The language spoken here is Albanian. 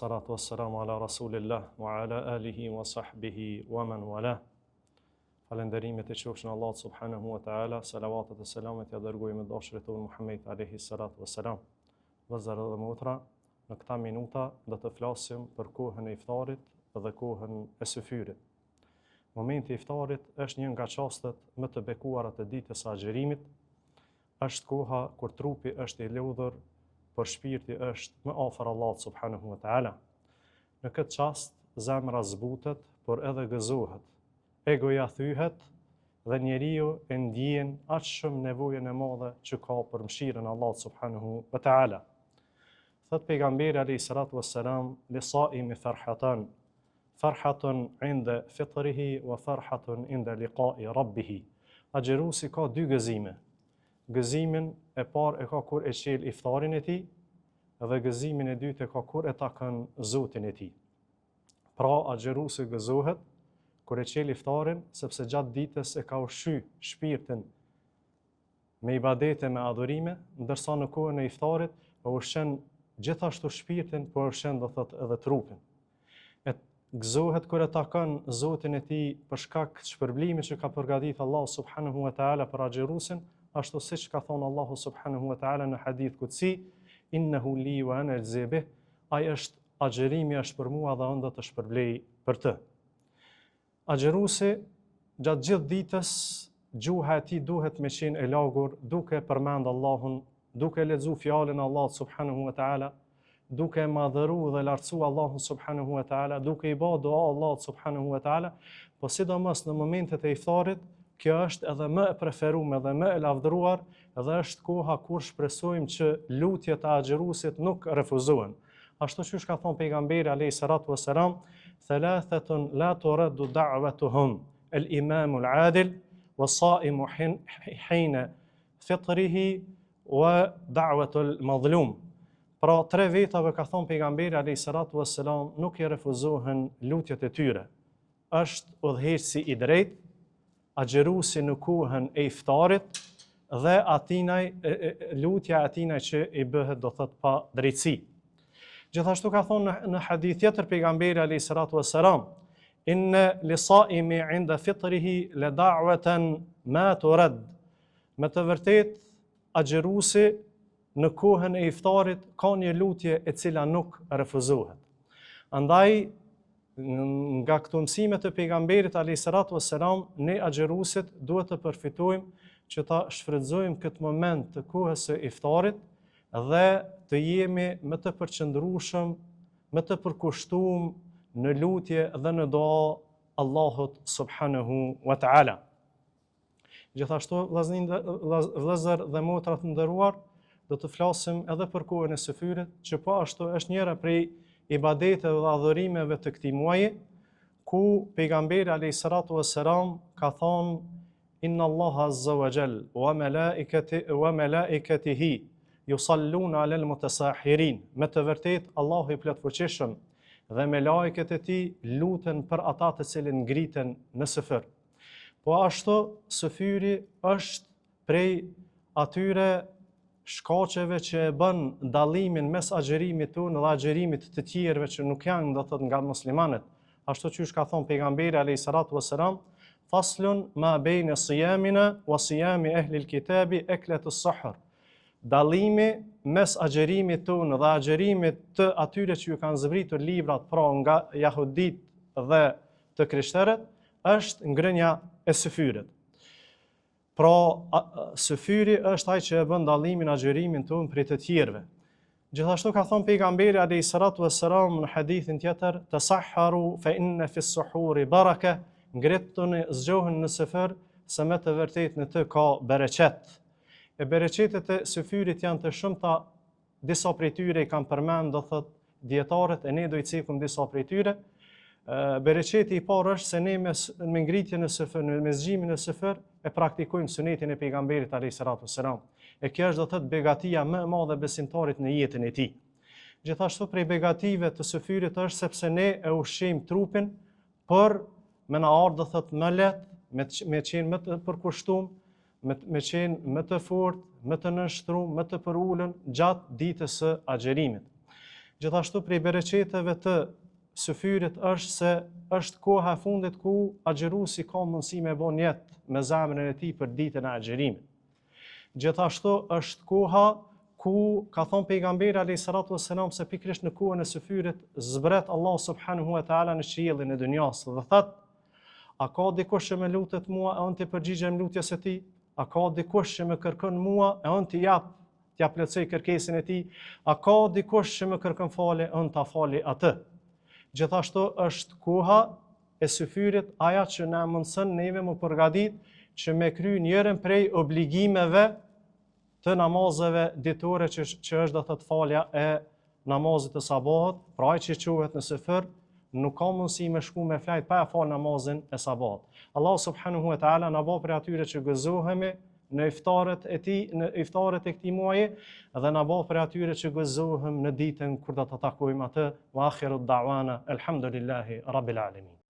salatu wassalamu ala rasulillah wa ala alihi wa sahbihi wa man wala. Falenderimet e qofshin Allah subhanahu wa ta'ala, salavatet e selamet ja dërgojmë dashrit tonë Muhammed alayhi salatu wassalam. Vëllezër dhe motra, në këta minuta do të flasim për kohën e iftarit dhe kohën e syfyrit. Momenti i iftarit është një nga çastet më të bekuara të ditës së agjërimit. Është koha kur trupi është i lodhur, por shpirti është më afër Allahut subhanahu wa ta'ala. Në këtë çast zemra zbutet, por edhe gëzohet. Egoja thyhet dhe njeriu e ndjen aq shumë nevojën e madhe që ka për mëshirën e Allahut subhanahu wa ta'ala. Thot pejgamberi alayhi salatu wassalam, "Lisaimi farhatan, farhatun 'inda fitrihi wa farhatun 'inda liqa'i rabbih." Agjëruesi ka dy gëzime. Gëzimin e parë e ka kur e qel iftarin e tij dhe gëzimin e dytë e ka kur e takon Zotin e tij. Pra agjëruesi gëzohet kur e qel iftarin sepse gjatë ditës e ka ushqy shpirtin me ibadete, me adhurime, ndërsa në kohën e iftarit e ushqen gjithashtu shpirtin, por ushqen do thot edhe trupin. E gëzohet kur e takon Zotin e tij për shkak të shpërblimit që ka përgatitur Allah subhanahu wa ta'ala për agjëruesin, ashtu siç ka thonë Allahu subhanahu wa ta'ala në hadith kutsi, innehu li wa ana ajzi bih, ai është agjërimi është për mua dhe unë do të shpërblej për të. Agjëruesi gjatë gjithë ditës gjuha e tij duhet me qenë e lagur, duke përmend Allahun, duke lexuar fjalën e Allahut subhanahu wa ta'ala, duke madhëruar dhe lartësuar Allahun subhanahu wa ta'ala, duke i bërë dua Allahut subhanahu wa ta'ala, po sidomos në momentet e iftarit. Kjo është edhe më e preferuar dhe më e lavdëruar dhe është koha kur shpresojmë që lutjet e agjëruesit nuk refuzohen. Ashtu siç ka thënë pejgamberi alayhi salatu wassalam, "Thalathatun la turaddu da'watuhum, al-imamu al-'adil was-sa'imu hina fitrihi wa da'watu al-madhlum." Pra tre vetave ka thënë pejgamberi alayhi salatu wassalam nuk i refuzohen lutjet e tyre. Është udhëheqësi i drejtë, agjëruesi në kohën e iftarit dhe lutja atinaj që i bëhet do thot pa drejtësi. Gjithashtu ka thonë në hadith tjetër pejgamberi alayhi salatu wassalam, "Inna lisaimi 'inda fitrihi la da'watan ma turad." Me të vërtetë agjëruesi në kohën e iftarit ka një lutje e cila nuk refuzohet. Andaj nga këto mësime të pejgamberit alayhi salatu wassalam, ne agjëruesit duhet të përfitojmë që ta shfrytëzojmë këtë moment të kohës së iftarit dhe të jemi më të përqendrueshëm, më të përkushtuar në lutje dhe në dua Allahut subhanahu wa ta'ala. Gjithashtu vëllezër dhe motra të nderuar, do të flasim edhe për kohën e syfyrit, që po ashtu është njëra prej ibadeteve dhe adhurimeve të këtij muaji, ku pejgamberi alayhi salatu wassalam ka thonë, "Inna Allaha azza wa jall wa malaikatihi yusalluna 'alal mutasahirin." Me të vërtetë Allahu i plotfuqishëm dhe me lajket e tij luten për ata të cilët ngriten në syfyr. Po ashtu syfyri është prej atyre shkaqeve që e bën dallimin mes agjerimit tonë dhe agjerimit të tjerëve që nuk janë do thot nga muslimanët. Ashtu që ka thonë pejgamberi alayhi salatu wassalam, "Faslun ma bayna siyamina wa siyami ahli al-kitabi aklat as-suhr." Dallimi mes agjerimit tonë dhe agjerimit të atyre që ju kanë zbritur librat, pra nga jahudit dhe të krishterët, është ngrënia e syfyrit. Pra, syfyri është ai që e bën dallimin agjërimin tonë prej të tjerëve. Gjithashtu ka thënë pejgamberi alayhi salatu wassalam në hadithin tjetër, "Tasahharu fa inna fi as-suhuri baraka." Ngrituni, zgjoheni në syfyr, se me të vërtetë në të ka bereqet. E bereqetet e syfyrit janë të shumta, disa prej tyre i kanë përmend do thot dietarët, e ne do i cekim disa prej tyre. Bereqeti i parë është se ne me ngritjen e syfyr, me zgjimin e syfyr e praktikojmë sunetin e pejgamberit alayhi salatu wassalam. E kjo është do thot begatia më e madhe besimtarit në jetën e tij. Gjithashtu prej begative të syfyrit është sepse ne e ushqejmë trupin për me na ardhë do thot më lehtë, me qenë më të përkushtuar, me qenë më të fortë, më të nënshtruar, më të përullën gjatë ditës së agjerimit. Gjithashtu prej bereqeteve të syfyrit është se është koha e fundit ku agjeruesi ka mundësi me bon jetë me zemrën e tij për ditën e agjerimit. Gjithashtu është koha ku ka thonë pejgamberi alayhis salatu wassalam se pikërisht në kohën e syfyrit zbret Allah subhanahu wa taala në qiellin e dunjas dhe thot: a ka dikush që më lutet mua e unë t'i përgjigjem lutjes së tij? A ka dikush që më kërkon mua e unë t'ja plotësoj kërkesën e tij? A ka dikush që më kërkon falje e unë ta fali atë? Gjithashtu është koha e syfyrit aja që na mundson neve më përgatit që me kry njërin prej obligimeve të namazeve ditore që është do thot falja e namazit të sabahut, pra ai që quhet në syfër nuk ka mundësi me shku me flajt pa e fal namazin e sabahut. Allah subhanahu wa taala na bë për atyre që gëzohemi në iftaret e këtij muaji dhe na bë për atyre që gëzohem në ditën kur do të takojmë atë. Wa akhiru da'wana alhamdulillahi rabbil alamin.